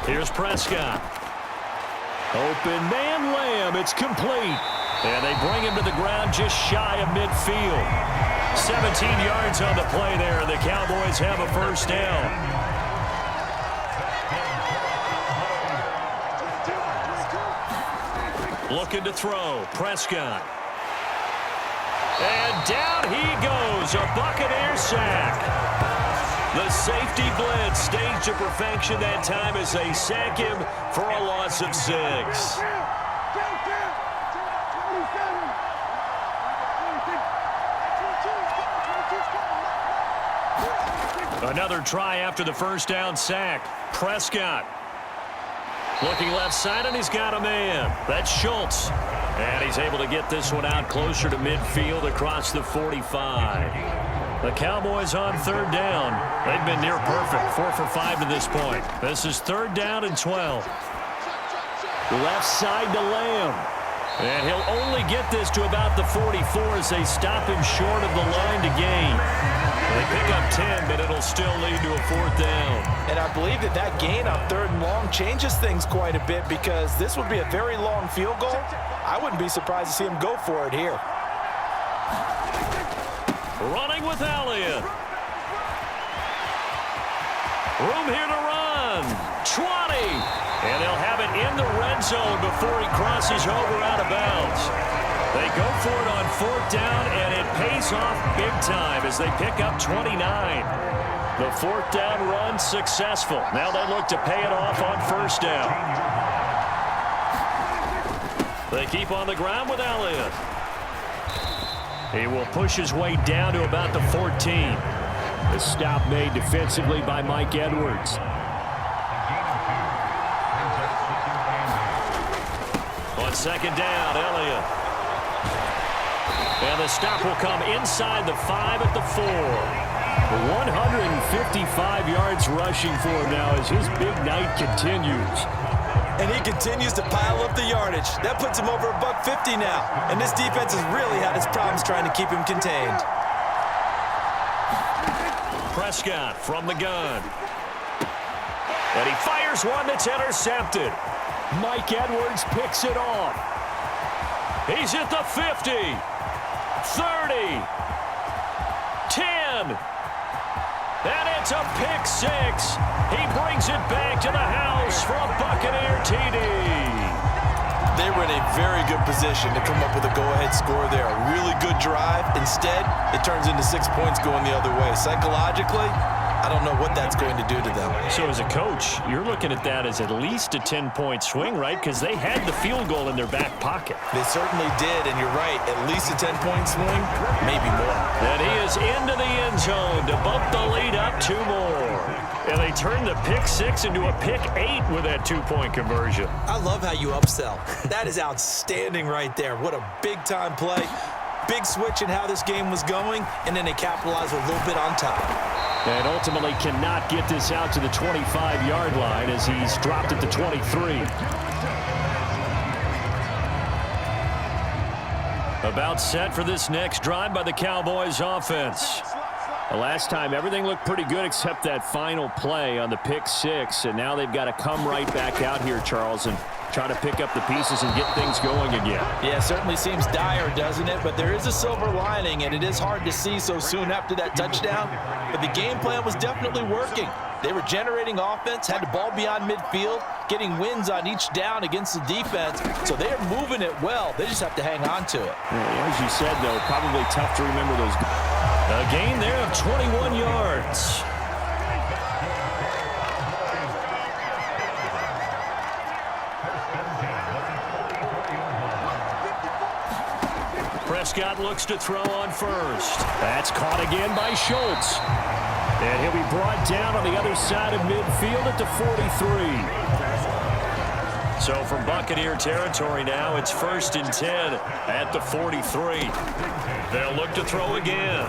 Here's Prescott. Open man Lamb. It's complete. And they bring him to the ground just shy of midfield. 17 yards on the play there. The Cowboys have a first down. Looking to throw. Prescott. And down he goes. A Buccaneer sack. The safety blitz staged to perfection that time as they sack him for a loss of 6. Another try after the first down sack. Prescott. Looking left side, and he's got a man. That's Schultz. And he's able to get this one out closer to midfield across the 45. The Cowboys on third down. They've been near perfect, 4 for 5 to this point. This is third down and 12. Left side to Lamb. And he'll only get this to about the 44 as they stop him short of the line to gain. They pick up 10, but it'll still lead to a fourth down. And I believe that gain on third and long changes things quite a bit because this would be a very long field goal. I wouldn't be surprised to see him go for it here. Running with Elliott. Room here to run. 20. And they'll have it in the red zone before he crosses over out of bounds. They go for it on fourth down, and it pays off big time as they pick up 29. The fourth down run successful. Now they look to pay it off on first down. They keep on the ground with Elliott. He will push his way down to about the 14. The stop made defensively by Mike Edwards. On second down, Elliott. And the stop will come inside the 5 at the 4. 155 yards rushing for him now as his big night continues. And he continues to pile up the yardage. That puts him over $150 now. And this defense has really had its problems trying to keep him contained. Prescott from the gun. And he fires one that's intercepted. Mike Edwards picks it off. He's at the 50. 30. 10. And it's a pick 6. He brings it back to the house for a Buccaneer TD. They were in a very good position to come up with a go-ahead score there. A really good drive. Instead, it turns into 6 points going the other way. Psychologically, I don't know what that's going to do to them. So as a coach, you're looking at that as at least a 10-point swing, right? Because they had the field goal in their back pocket. They certainly did, and you're right. At least a 10-point swing, maybe more. And he is into the end zone to bump the lead up 2 more. And they turn the pick 6 into a pick 8 with that 2-point conversion. I love how you upsell. That is outstanding right there. What a big-time play. Big switch in how this game was going, and then they capitalized a little bit on top. And ultimately cannot get this out to the 25-yard line as he's dropped at the 23. About set for this next drive by the Cowboys offense. The last time everything looked pretty good except that final play on the pick 6. And now they've got to come right back out here, Charles, and try to pick up the pieces and get things going again. Yeah, it certainly seems dire, doesn't it? But there is a silver lining, and it is hard to see so soon after that touchdown. But the game plan was definitely working. They were generating offense, had the ball beyond midfield, getting wins on each down against the defense. So they are moving it well. They just have to hang on to it. Well, as you said, though, probably tough to remember those. A gain there of 21 yards. Prescott looks to throw on first. That's caught again by Schultz. And he'll be brought down on the other side of midfield at the 43. So from Buccaneer territory now, it's 1st and 10 at the 43. They'll look to throw again.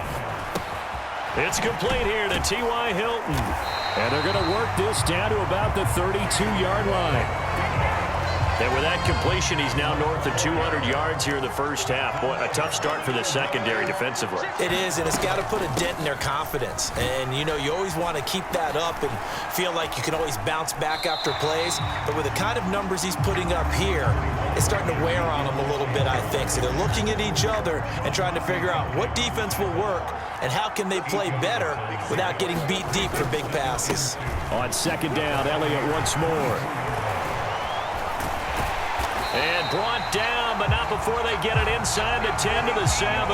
It's complete here to T.Y. Hilton. And they're going to work this down to about the 32-yard line. And with that completion, he's now north of 200 yards here in the first half. Boy, a tough start for the secondary defensively. It is, and it's got to put a dent in their confidence. And, you know, you always want to keep that up and feel like you can always bounce back after plays. But with the kind of numbers he's putting up here, it's starting to wear on them a little bit, I think. So they're looking at each other and trying to figure out what defense will work and how can they play better without getting beat deep for big passes. On second down, Elliott once more. And brought down, but not before they get it inside the 10 to the 7.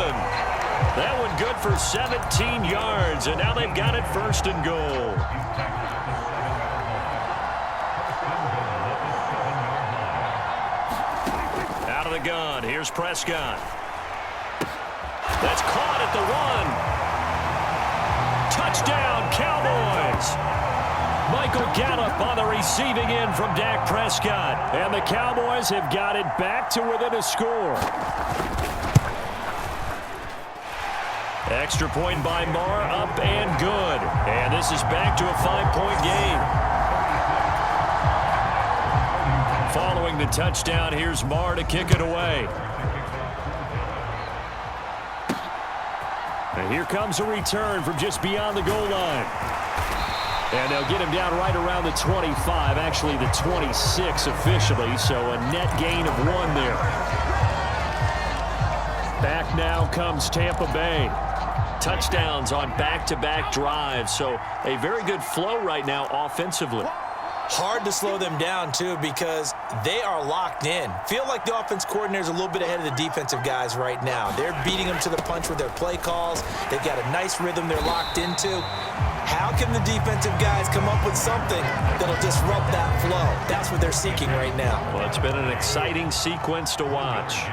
That one good for 17 yards, and now they've got it first and goal. Out of the gun, here's Prescott. That's caught at the 1. Touchdown, Cowboys. Michael Gallup on the receiving end from Dak Prescott. And the Cowboys have got it back to within a score. Extra point by Marr, up and good. And this is back to a 5-point game. Following the touchdown, here's Marr to kick it away. And here comes a return from just beyond the goal line. And they'll get him down right around the 25, actually the 26 officially, so a net gain of 1 there. Back now comes Tampa Bay. Touchdowns on back-to-back drives, so a very good flow right now offensively. Hard to slow them down, too, because they are locked in. Feel like the offense coordinator is a little bit ahead of the defensive guys right now. They're beating them to the punch with their play calls. They've got a nice rhythm they're locked into. How can the defensive guys come up with something that'll disrupt that flow? That's what they're seeking right now. Well, it's been an exciting sequence to watch.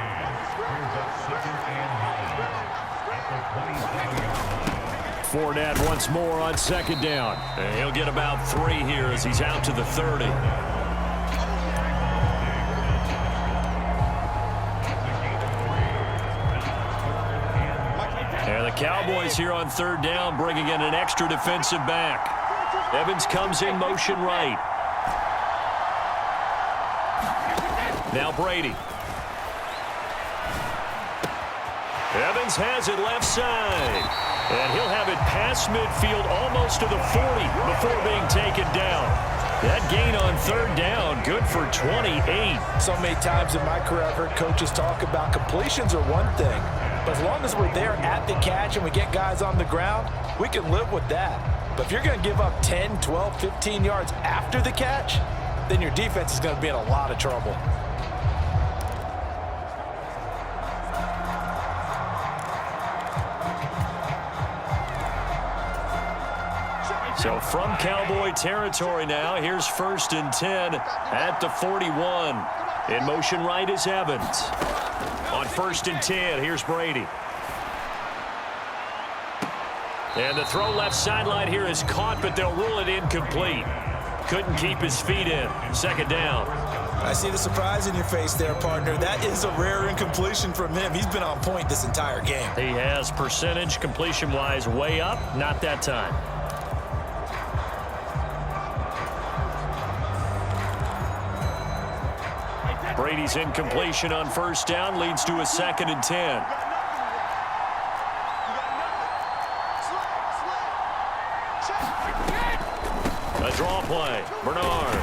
Fournette once more on second down. And he'll get about 3 here as he's out to the 30. And the Cowboys here on third down bringing in an extra defensive back. Evans comes in motion right. Now Brady. Evans has it left side. And he'll have it past midfield almost to the 40 before being taken down. That gain on third down, good for 28. So many times in my career I've heard coaches talk about completions are one thing. But as long as we're there at the catch and we get guys on the ground, we can live with that. But if you're going to give up 10, 12, 15 yards after the catch, then your defense is going to be in a lot of trouble. So from Cowboy territory now, here's 1st and 10 at the 41. In motion right is Evans. On 1st and 10, here's Brady. And the throw left sideline here is caught, but they'll rule it incomplete. Couldn't keep his feet in. Second down. I see the surprise in your face there, partner. That is a rare incompletion from him. He's been on point this entire game. He has percentage completion-wise way up. Not that time. Brady's incompletion on first down leads to a 2nd and 10. A draw play. Bernard.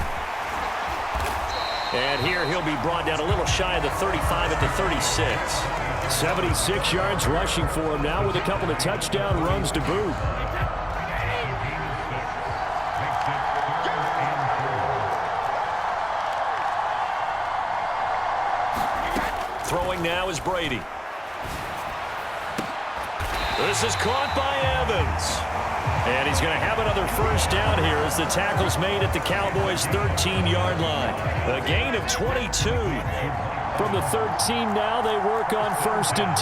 And here he'll be brought down a little shy of the 35 at the 36. 76 yards rushing for him now with a couple of touchdown runs to boot. Throwing now is Brady. This is caught by Evans. And he's going to have another first down here as the tackle's made at the Cowboys' 13-yard line. A gain of 22. From the 13 now, they work on 1st and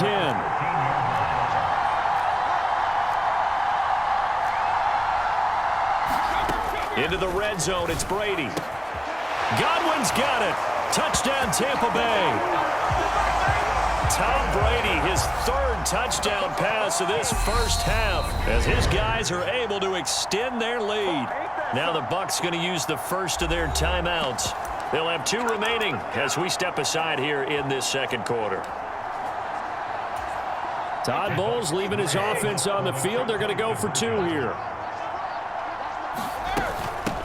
10. Into the red zone, it's Brady. Godwin's got it. Touchdown, Tampa Bay. Tom Brady, his 3rd touchdown pass of this first half as his guys are able to extend their lead. Now the Bucs going to use the first of their timeouts. They'll have 2 remaining as we step aside here in this second quarter. Todd Bowles leaving his offense on the field. They're going to go for 2 here.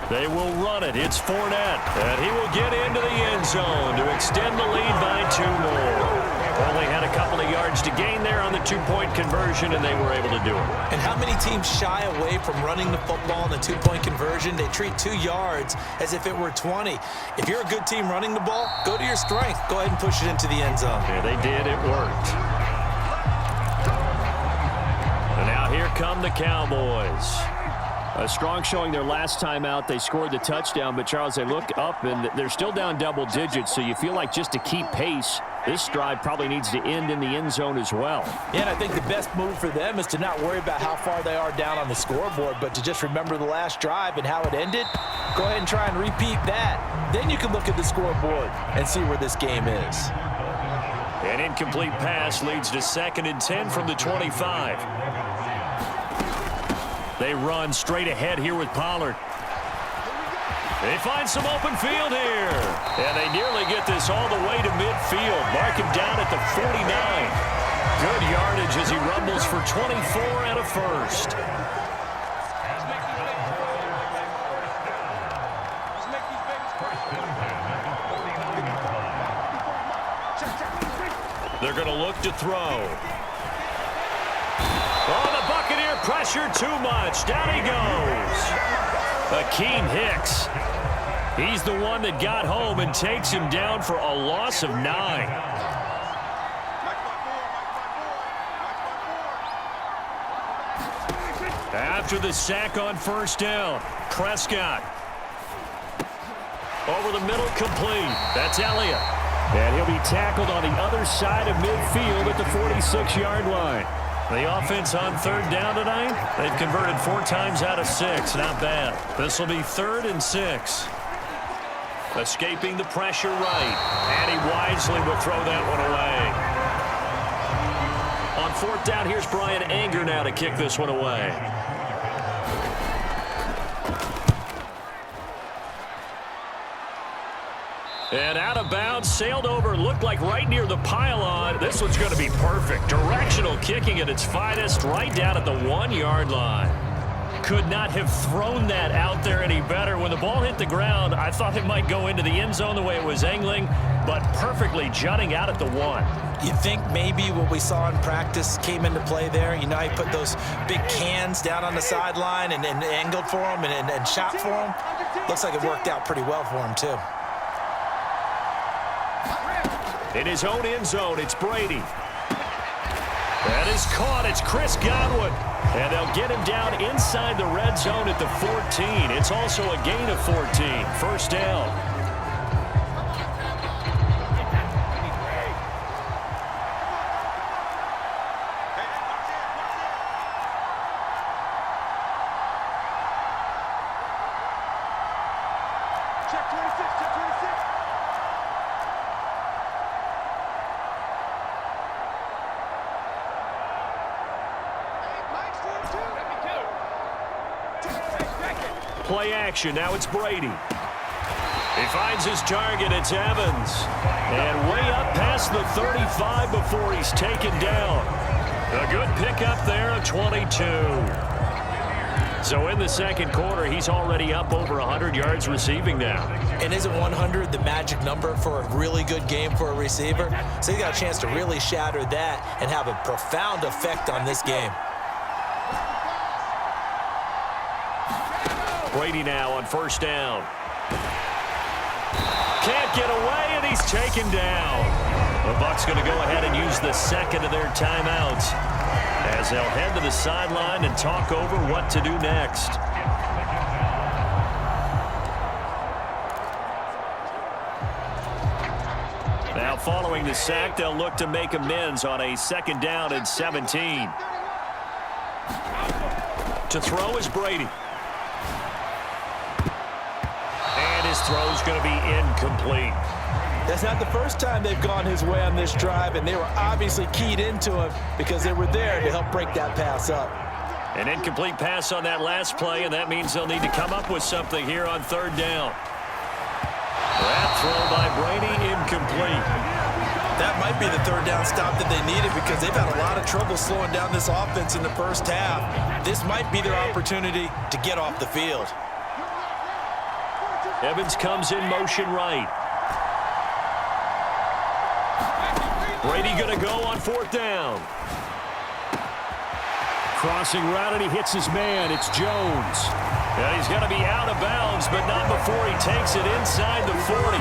They will run it. It's Fournette. And he will get into the end zone to extend the lead by 2 more. Only had a couple of yards to gain there on the 2-point conversion, and they were able to do it. And how many teams shy away from running the football in the 2-point conversion? They treat 2 yards as if it were 20. If you're a good team running the ball, go to your strength. Go ahead and push it into the end zone. Yeah, they did. It worked. And now here come the Cowboys. A strong showing their last time out. They scored the touchdown, but, Charles, they look up, and they're still down double digits, so you feel like just to keep pace, this drive probably needs to end in the end zone as well. Yeah, and I think the best move for them is to not worry about how far they are down on the scoreboard, but to just remember the last drive and how it ended. Go ahead and try and repeat that. Then you can look at the scoreboard and see where this game is. An incomplete pass leads to 2nd and 10 from the 25. They run straight ahead here with Pollard. They find some open field here. And they nearly get this all the way to midfield. Mark him down at the 49. Good yardage as he rumbles for 24 and a first. They're going to look to throw. Oh, the Buccaneer pressure too much. Down he goes. Akeem Hicks. He's the one that got home and takes him down for a loss of 9. After the sack on first down, Prescott. Over the middle, complete. That's Elliott. And he'll be tackled on the other side of midfield at the 46-yard line. The offense on 3rd down tonight, they've converted 4 times out of 6. Not bad. This will be 3rd and 6. Escaping the pressure right. And he wisely will throw that one away. On 4th down, here's Brian Anger now to kick this one away. And out of bounds, sailed over, looked like right near the pylon. This one's going to be perfect. Directional kicking at its finest, right down at the 1-yard line. Could not have thrown that out there any better. When the ball hit the ground, I thought it might go into the end zone the way it was angling, but perfectly jutting out at the 1. You think maybe what we saw in practice came into play there? You know, he put those big cans down on the sideline and angled for him and shot for him. Looks like it worked out pretty well for him, too. In his own end zone, it's Brady. That is caught. It's Chris Godwin. And they'll get him down inside the red zone at the 14. It's also a gain of 14. First down. Check 26, check 26. Play action. Now it's Brady. He finds his target. It's Evans. And way up past the 35 before he's taken down. A good pickup there of 22. So in the second quarter, he's already up over 100 yards receiving now. And isn't 100 the magic number for a really good game for a receiver? So he got a chance to really shatter that and have a profound effect on this game. Brady now on first down. Can't get away, and he's taken down. The Bucs going to go ahead and use the second of their timeouts as they'll head to the sideline and talk over what to do next. Now following the sack, they'll look to make amends on a 2nd down and 17. To throw is Brady. His throw's going to be incomplete. That's not the first time they've gone his way on this drive, and they were obviously keyed into him because they were there to help break that pass up. An incomplete pass on that last play, and that means they'll need to come up with something here on 3rd down. That throw by Brady incomplete. That might be the third down stop that they needed because they've had a lot of trouble slowing down this offense in the first half. This might be their opportunity to get off the field. Evans comes in motion right. Brady going to go on fourth down. Crossing route, and he hits his man. It's Jones. And he's going to be out of bounds, but not before he takes it inside the 40.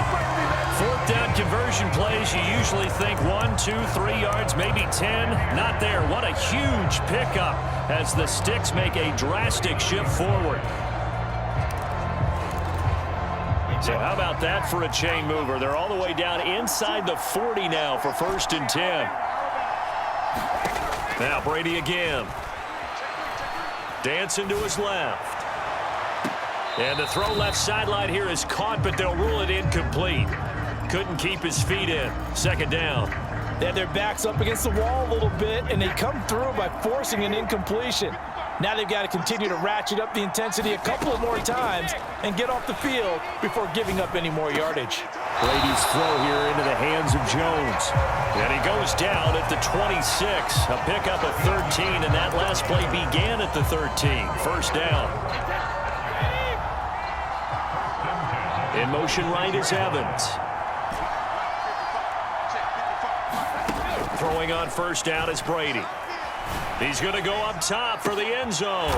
Fourth down conversion plays, you usually think 1, 2, 3 yards, maybe 10. Not there. What a huge pickup as the Sticks make a drastic shift forward. So how about that for a chain mover? They're all the way down inside the 40 now for 1st and 10. Now Brady again. Dancing to his left. And the throw left sideline here is caught, but they'll rule it incomplete. Couldn't keep his feet in. 2nd down. They had their backs up against the wall a little bit, and they come through by forcing an incompletion. Now they've got to continue to ratchet up the intensity a couple of more times and get off the field before giving up any more yardage. Brady's throw here into the hands of Jones. And he goes down at the 26. A pickup of 13, and that last play began at the 13. 1st down. In motion right is Evans. Throwing on 1st down is Brady. He's going to go up top for the end zone.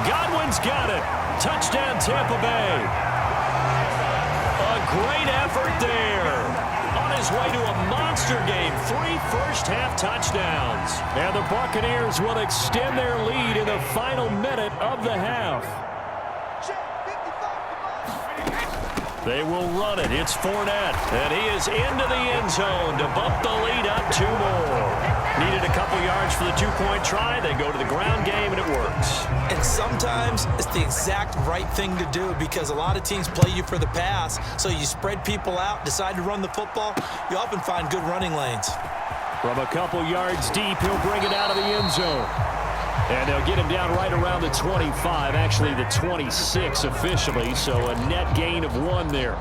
Godwin's got it. Touchdown, Tampa Bay. A great effort there. On his way to a monster game. 3 first-half touchdowns. And the Buccaneers will extend their lead in the final minute of the half. They will run it. It's Fournette. And he is into the end zone to bump the lead up 2 more. Needed a couple yards for the 2-point try. They go to the ground game, and it works. And sometimes it's the exact right thing to do because a lot of teams play you for the pass. So you spread people out, decide to run the football. You often find good running lanes. From a couple yards deep, he'll bring it out of the end zone. And they'll get him down right around the 25, actually the 26 officially, so a net gain of 1 there.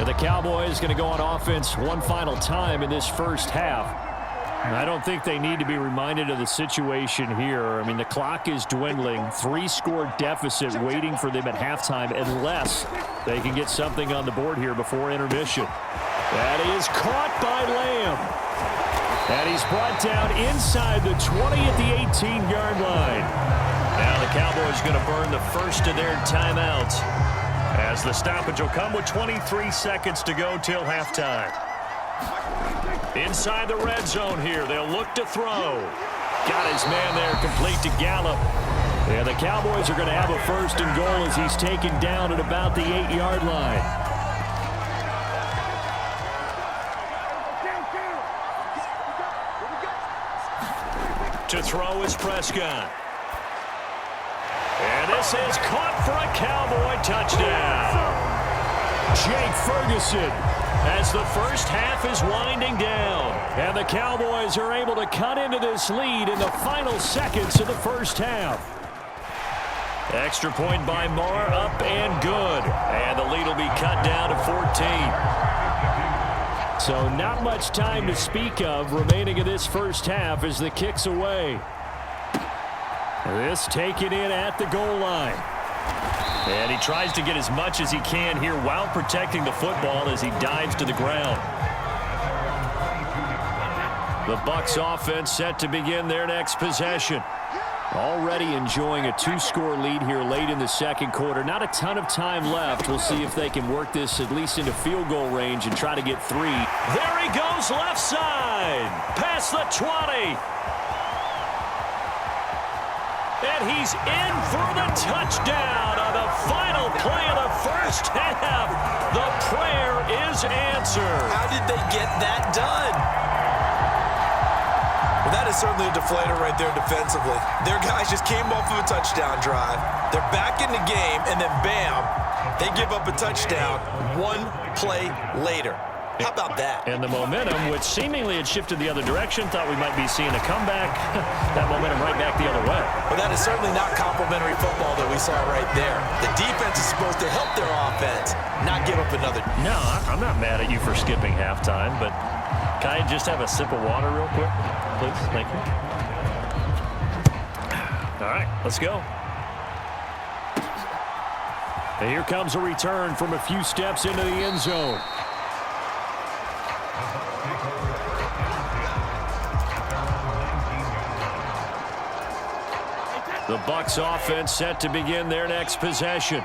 And the Cowboys going to go on offense one final time in this first half. I don't think they need to be reminded of the situation here. I mean, the clock is dwindling. 3-score deficit waiting for them at halftime unless they can get something on the board here before intermission. That is caught by Lamb. And he's brought down inside the 20 at the 18-yard line. Now the Cowboys going to burn the first of their timeouts as the stoppage will come with 23 seconds to go till halftime. Inside the red zone here, they'll look to throw. Got his man there, complete to Gallup. And the Cowboys are going to have a 1st and goal as he's taken down at about the 8-yard line. To throw is Prescott. And this is caught for a Cowboy touchdown. Jake Ferguson as the first half is winding down. And the Cowboys are able to cut into this lead in the final seconds of the first half. Extra point by Marr, up and good. And the lead will be cut down to 14. So not much time to speak of remaining in this first half as the kick's away. This taken in at the goal line. And he tries to get as much as he can here while protecting the football as he dives to the ground. The Bucs offense set to begin their next possession. Already enjoying a 2-score lead here late in the second quarter. Not a ton of time left. We'll see if they can work this at least into field goal range and try to get 3. There he goes left side. Past the 20. And he's in for the touchdown on the final play of the first half. The prayer is answered. How did they get that done? Well, that is certainly a deflator right there defensively. Their guys just came off of a touchdown drive. They're back in the game, and then bam, they give up a touchdown 1 play later. How about that? And the momentum, which seemingly had shifted the other direction, thought we might be seeing a comeback. That momentum right back the other way. Well, that is certainly not complimentary football that we saw right there. The defense is supposed to help their offense, not give up another. No, I'm not mad at you for skipping halftime, but can I just have a sip of water real quick? Please, thank you. All right, let's go. And here comes a return from a few steps into the end zone. The Bucs offense set to begin their next possession.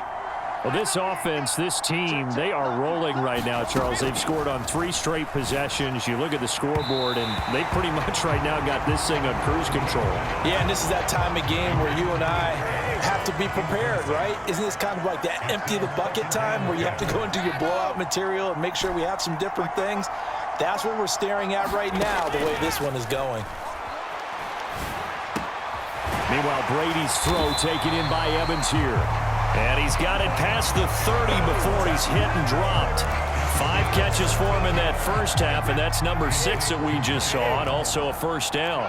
Well, this offense, this team, they are rolling right now, Charles. They've scored on 3 straight possessions. You look at the scoreboard, and they pretty much right now got this thing on cruise control. Yeah, and this is that time of game where you and I have to be prepared, right? Isn't this kind of like that empty the bucket time where you have to go into your blowout material and make sure we have some different things? That's what we're staring at right now, the way this one is going. Meanwhile, Brady's throw taken in by Evans here. And he's got it past the 30 before he's hit and dropped. 5 catches for him in that first half, and that's number 6 that we just saw, and also a first down.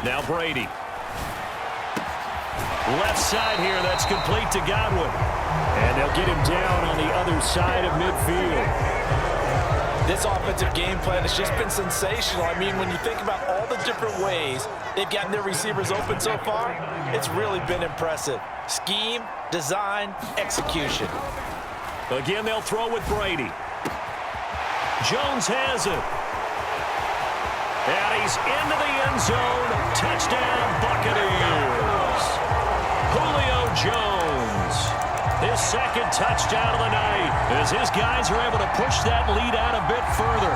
Now Brady. Left side here, that's complete to Godwin. And they'll get him down on the other side of midfield. This offensive game plan has just been sensational. I mean, when you think about all the different ways they've gotten their receivers open so far, it's really been impressive. Scheme, design, execution. Again, they'll throw with Brady. Jones has it. And he's into the end zone. Touchdown, Buccaneers. Julio Jones. His second touchdown of the night as his guys are able to push that lead out a bit further.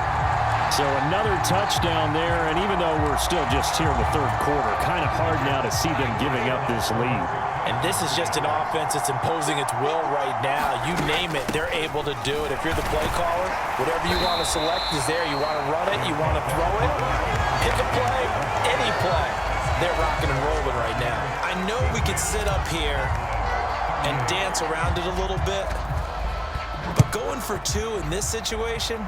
So another touchdown there, and even though we're still just here in the third quarter, kind of hard now to see them giving up this lead. And this is just an offense that's imposing its will right now. You name it, they're able to do it. If you're the play caller, whatever you want to select is there. You want to run it, you want to throw it, pick a play, any play. They're rocking and rolling right now. I know we could sit up here and dance around it a little bit, but going for 2 in this situation,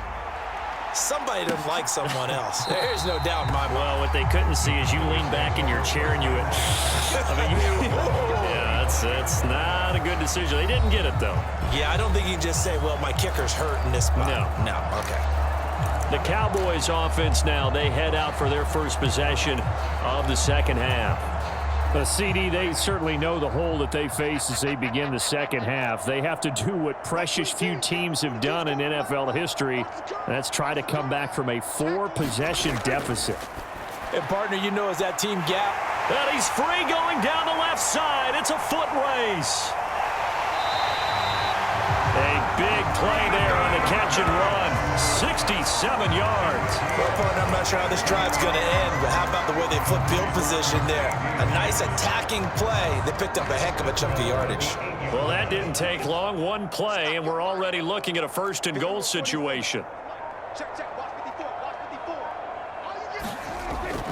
somebody doesn't like someone else. There's no doubt in my mind. Well, what they couldn't see is you lean back in your chair and you went, yeah, that's not a good decision. They didn't get it, though. Yeah, I don't think you can just say, well, my kicker's hurt in this spot. No, okay. The Cowboys offense now, they head out for their first possession of the second half. CD, they certainly know the hole that they face as they begin the second half. They have to do what precious few teams have done in NFL history. That's try to come back from a 4-possession deficit. And, partner, you know, as that team gap. And he's free going down the left side. It's a foot race. A big play there on the catch and run. 67 yards. Well, partner, I'm not sure how this drive's going to end, but how about the way they flip field position there? A nice attacking play. They picked up a heck of a chunk of yardage. Well, that didn't take long. 1 play, and we're already looking at a first and goal situation.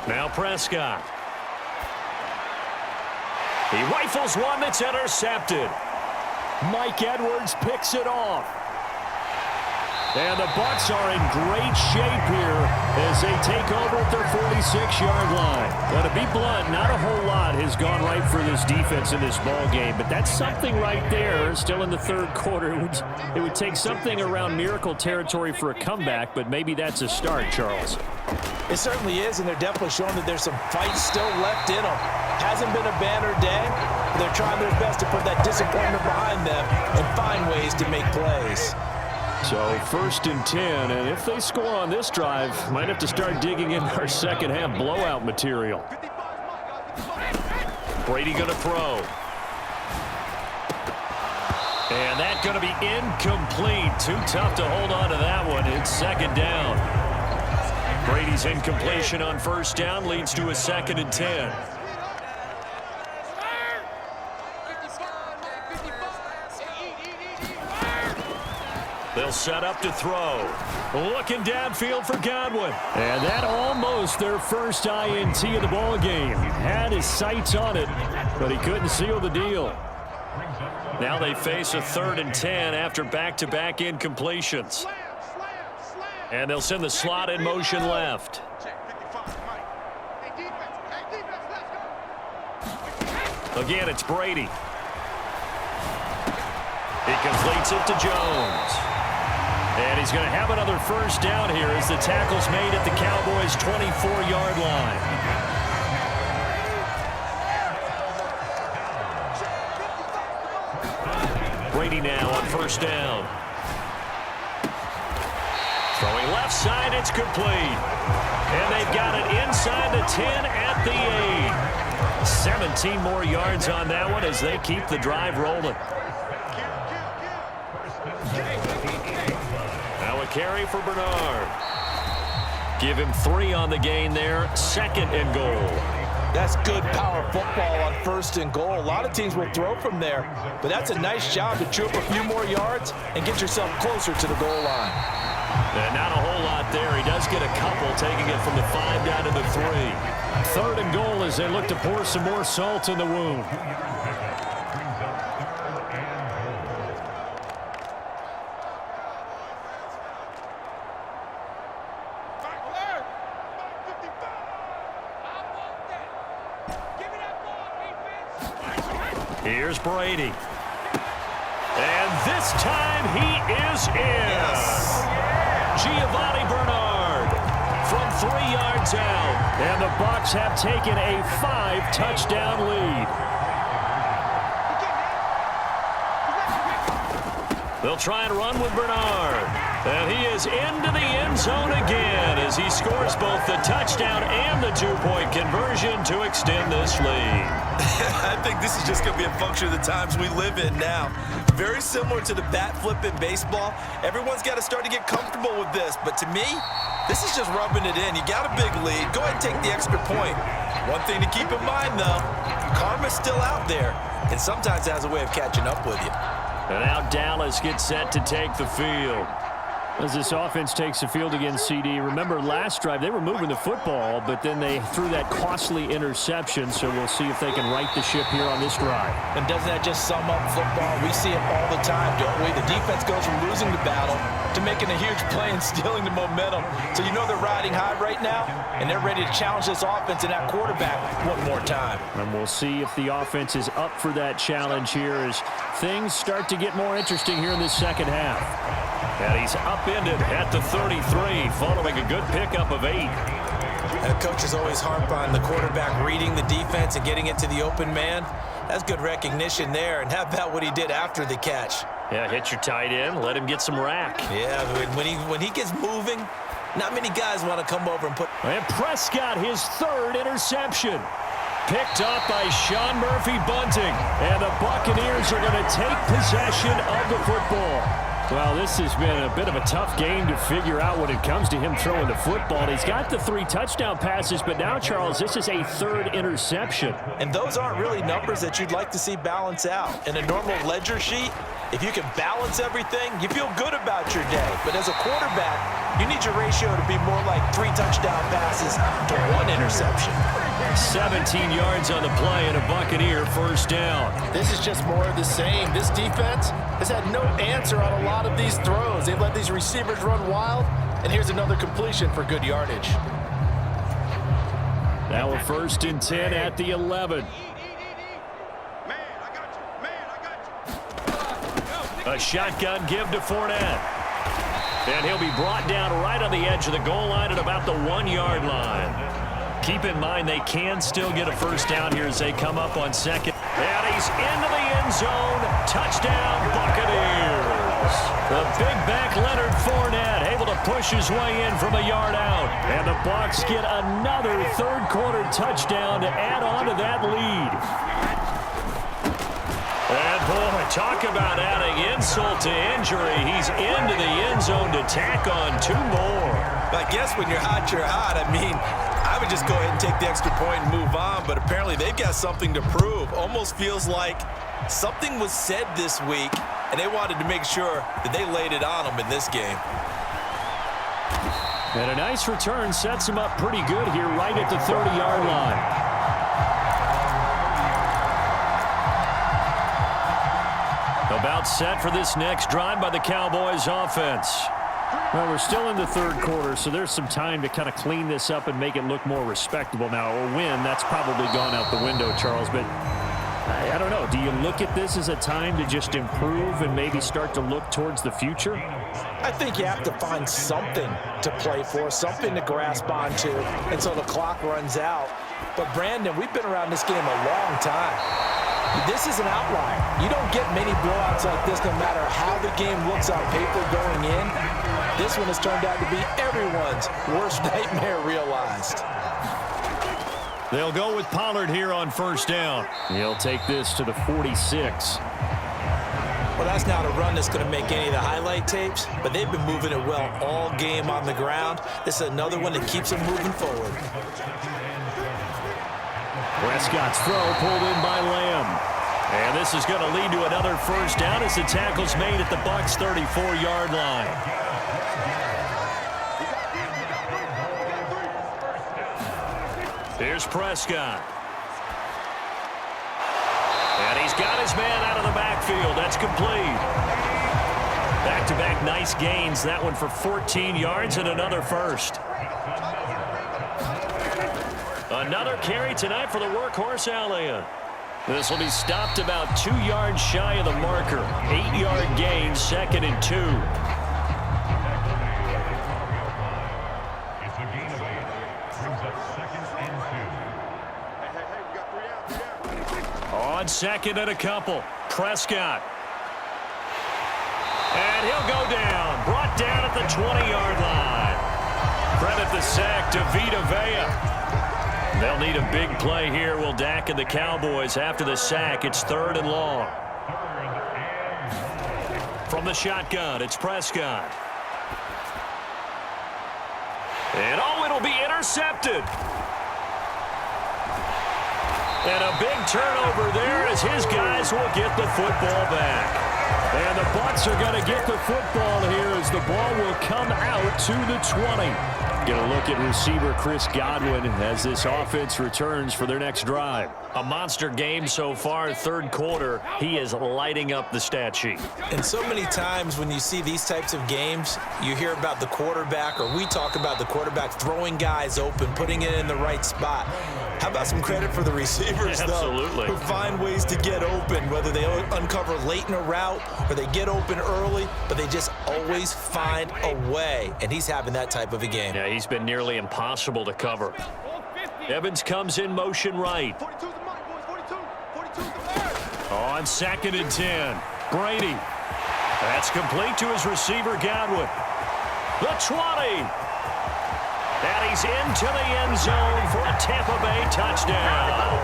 Now Prescott. He rifles one that's intercepted. Mike Edwards picks it off. And the Bucs are in great shape here as they take over at their 46-yard line. Well, to be blunt, not a whole lot has gone right for this defense in this ball game, but that's something right there. Still in the third quarter, it would take something around miracle territory for a comeback, but maybe that's a start, Charles. It certainly is, and they're definitely showing that there's some fight still left in them. Hasn't been a banner day, but they're trying their best to put that disappointment behind them and find ways to make plays. So 1st and 10, and if they score on this drive, might have to start digging in our second half blowout material. Brady going to throw. And that going to be incomplete. Too tough to hold on to that one. It's second down. Brady's incompletion on first down leads to a 2nd and 10. They'll set up to throw. Looking downfield for Godwin. And that almost their first INT of the ball game. Had his sights on it, but he couldn't seal the deal. Now they face a 3rd and 10 after back-to-back incompletions. And they'll send the slot in motion left. Again, it's Brady. He completes it to Jones. And he's going to have another first down here as the tackle's made at the Cowboys' 24-yard line. Brady now on first down. Throwing left side, it's complete. And they've got it inside the 10 at the 8. 17 more yards on that one as they keep the drive rolling. Now a carry for Bernard. Give him 3 on the gain there. 2nd and goal. That's good power football on 1st and goal. A lot of teams will throw from there, but that's a nice job to chew up a few more yards and get yourself closer to the goal line. And not a whole lot there. He does get a couple, taking it from the 5 down to the 3. 3rd and goal as they look to pour some more salt in the wound. Here's Brady. And this time he is in. Yes. Giovanni Bernard from 3 yards out. And the Bucs have taken a 5-touchdown lead. They'll try and run with Bernard. And he is into the end zone again as he scores both the touchdown and the 2-point conversion to extend this lead. I think this is just going to be a function of the times we live in now. Very similar to the bat flip in baseball. Everyone's got to start to get comfortable with this. But to me, this is just rubbing it in. You got a big lead. Go ahead and take the extra point. One thing to keep in mind, though, karma's still out there. And sometimes it has a way of catching up with you. And now Dallas gets set to take the field. As this offense takes the field against CD, remember last drive they were moving the football, but then they threw that costly interception, so we'll see if they can right the ship here on this drive. And doesn't that just sum up football? We see it all the time, don't we? The defense goes from losing the battle to making a huge play and stealing the momentum. So you know they're riding high right now, and they're ready to challenge this offense and that quarterback one more time. And we'll see if the offense is up for that challenge here as things start to get more interesting here in this second half. And he's upended at the 33, following a good pickup of 8. And coaches always harp on the quarterback reading the defense and getting it to the open man. That's good recognition there. And how about what he did after the catch? Yeah, hit your tight end, let him get some rack. Yeah, when he gets moving, not many guys want to come over and put... And Prescott, his 3rd interception. Picked up by Sean Murphy Bunting. And the Buccaneers are going to take possession of the football. Well, this has been a bit of a tough game to figure out when it comes to him throwing the football. He's got the 3 touchdown passes, but now, Charles, this is a 3rd interception. And those aren't really numbers that you'd like to see balance out. In a normal ledger sheet, if you can balance everything, you feel good about your day. But as a quarterback, you need your ratio to be more like 3 touchdown passes to 1 interception. 17 yards on the play and a Buccaneer first down. This is just more of the same. This defense has had no answer on a lot of these throws. They've let these receivers run wild, and here's another completion for good yardage. Now a 1st and 10 at the 11. A shotgun give to Fournette. And he'll be brought down right on the edge of the goal line at about the 1-yard line. Keep in mind they can still get a first down here as they come up on 2nd. And he's into the end zone. Touchdown, Buccaneers. The big back Leonard Fournette able to push his way in from a yard out. And the Bucs get another 3rd quarter touchdown to add on to that lead. And boy, talk about adding insult to injury. He's into the end zone to tack on 2 more. I guess when you're hot, you're hot. I mean, I would just go ahead and take the extra point and move on, but apparently they've got something to prove. Almost feels like something was said this week, and they wanted to make sure that they laid it on them in this game. And a nice return sets him up pretty good here right at the 30-yard line. about set for this next drive by the Cowboys offense. Well, we're still in the third quarter, so there's some time to kind of clean this up and make it look more respectable now. A win, that's probably gone out the window, Charles, but I don't know. Do you look at this as a time to just improve and maybe start to look towards the future? I think you have to find something to play for, something to grasp onto until the clock runs out. But, Brandon, we've been around this game a long time. This is an outlier. You don't get many blowouts like this no matter how the game looks on paper going in. This one has turned out to be everyone's worst nightmare realized. They'll go with Pollard here on first down. He'll take this to the 46. Well, that's not a run that's going to make any of the highlight tapes, but they've been moving it well all game on the ground. This is another one that keeps them moving forward. Prescott's throw pulled in by Lamb. And this is going to lead to another first down as the tackle's made at the Bucs' 34-yard line. Here's Prescott. And he's got his man out of the backfield. That's complete. Back-to-back nice gains. That one for 14 yards and another first. Another carry tonight for the workhorse Allen. This will be stopped about 2 yards shy of the marker. 8-yard gain, 2nd and 2. On 2nd and a couple, Prescott. And he'll go down. Brought down at the 20-yard line. Credit the sack to Vita Vea. They'll need a big play here, will Dak and the Cowboys. After the sack, it's 3rd and long. From the shotgun, it's Prescott. And it'll be intercepted. And a big turnover there as his guys will get the football back. And the Bucs are going to get the football here as the ball will come out to the 20. Get a look at receiver Chris Godwin as this offense returns for their next drive. A monster game so far, third quarter. He is lighting up the stat sheet. And so many times when you see these types of games, you hear about the quarterback, or we talk about the quarterback throwing guys open, putting it in the right spot. How about some credit for the receivers, Absolutely. though, who find ways to get open, whether they uncover late in a route or they get open early, but they just always find a way. And he's having that type of a game. Yeah, he's been nearly impossible to cover. Evans comes in motion right. 42's the mark, boys. 42's the mark. On 2nd and 10, Brady. That's complete to his receiver, Godwin. The 20. And he's into the end zone for a Tampa Bay touchdown.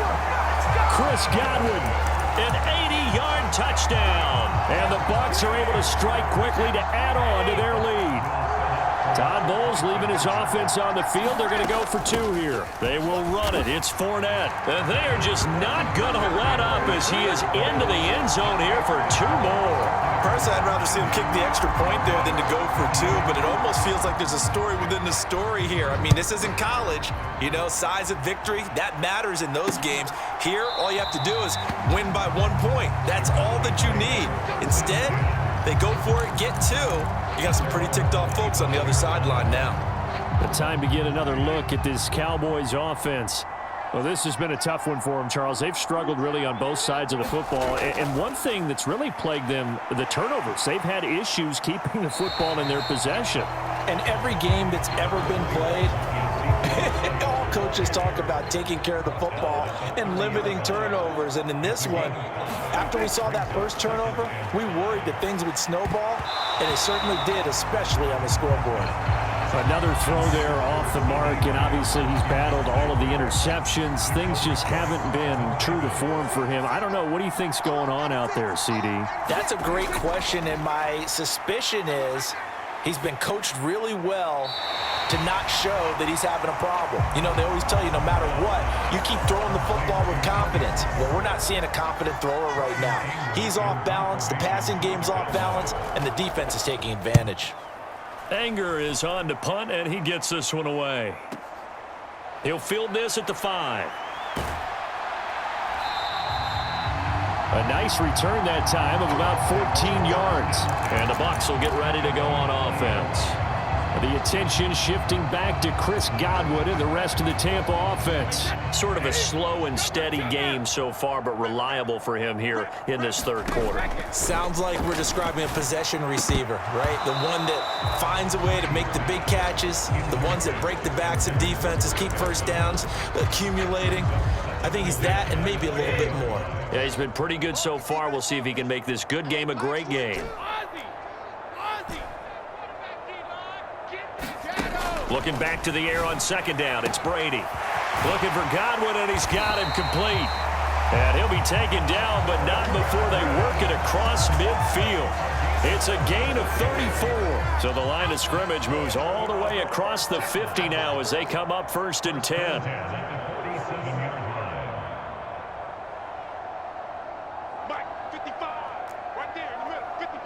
Chris Godwin, an 80-yard touchdown. And the Bucs are able to strike quickly to add on to their lead. Todd Bowles leaving his offense on the field. They're going to go for 2 here. They will run it. It's Fournette. And they are just not going to let up as he is into the end zone here for 2 more. Personally, I'd rather see him kick the extra point there than to go for 2, but it almost feels like there's a story within the story here. I mean, this isn't college. You know, size of victory, that matters in those games. Here, all you have to do is win by 1 point. That's all that you need. Instead, they go for it, get 2. You got some pretty ticked off folks on the other sideline now. The time to get another look at this Cowboys offense. Well, this has been a tough one for them, Charles. They've struggled really on both sides of the football. And one thing that's really plagued them, the turnovers. They've had issues keeping the football in their possession. And every game that's ever been played, all coaches talk about taking care of the football and limiting turnovers. And in this one, after we saw that first turnover, we worried that things would snowball, and it certainly did, especially on the scoreboard. Another throw there off the mark, and obviously he's battled all of the interceptions. Things just haven't been true to form for him. I don't know. What do you think's going on out there, CD? That's a great question, and my suspicion is he's been coached really well to not show that he's having a problem. You know, they always tell you no matter what, you keep throwing the football with confidence. Well, we're not seeing a confident thrower right now. He's off balance, the passing game's off balance, and the defense is taking advantage. Anger is on to punt, and he gets this one away. He'll field this at the 5. A nice return that time of about 14 yards. And the Bucs will get ready to go on offense. The attention shifting back to Chris Godwin and the rest of the Tampa offense. Sort of a slow and steady game so far, but reliable for him here in this third quarter. Sounds like we're describing a possession receiver, right? The one that finds a way to make the big catches, the ones that break the backs of defenses, keep first downs, accumulating. I think he's that and maybe a little bit more. Yeah, he's been pretty good so far. We'll see if he can make this good game a great game. Looking back to the air on second down. It's Brady. Looking for Godwin, and he's got him complete. And he'll be taken down, but not before they work it across midfield. It's a gain of 34. So the line of scrimmage moves all the way across the 50 now as they come up 1st and 10. Mike, 55. Right there in the middle, 55.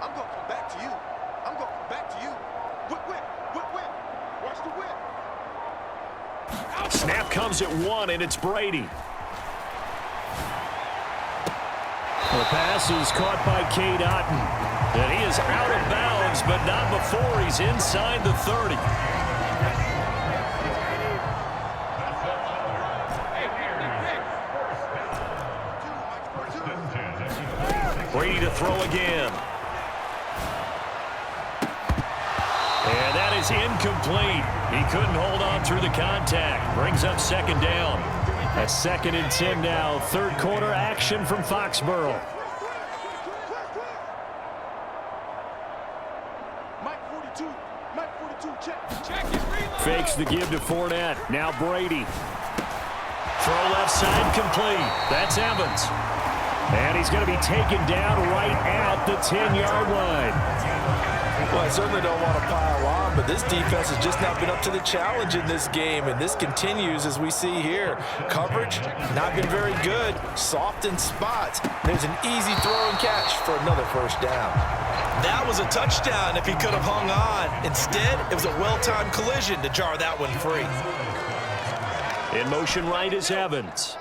I'm going to come back to you. I'm going to come back to you. Whip, whip, whip, whip. Watch the whip. Snap comes at 1, and it's Brady. The pass is caught by Cade Otton. And he is out of bounds, but not before he's inside the 30. Brady to throw again. And that is incomplete. He couldn't hold on through the contact. Brings up second down. A 2nd and 10 now. Third quarter action from Foxborough. Mike 42. Mike 42, check. Check it, reload. Fakes the give to Fournette. Now Brady. Throw left side complete. That's Evans. And he's going to be taken down right at the 10-yard line. Well, I certainly don't want to pile on, but this defense has just not been up to the challenge in this game, and this continues as we see here. Coverage, not been very good. Soft in spots. There's an easy throw and catch for another first down. That was a touchdown if he could have hung on. Instead, it was a well-timed collision to jar that one free. In motion right is Evans.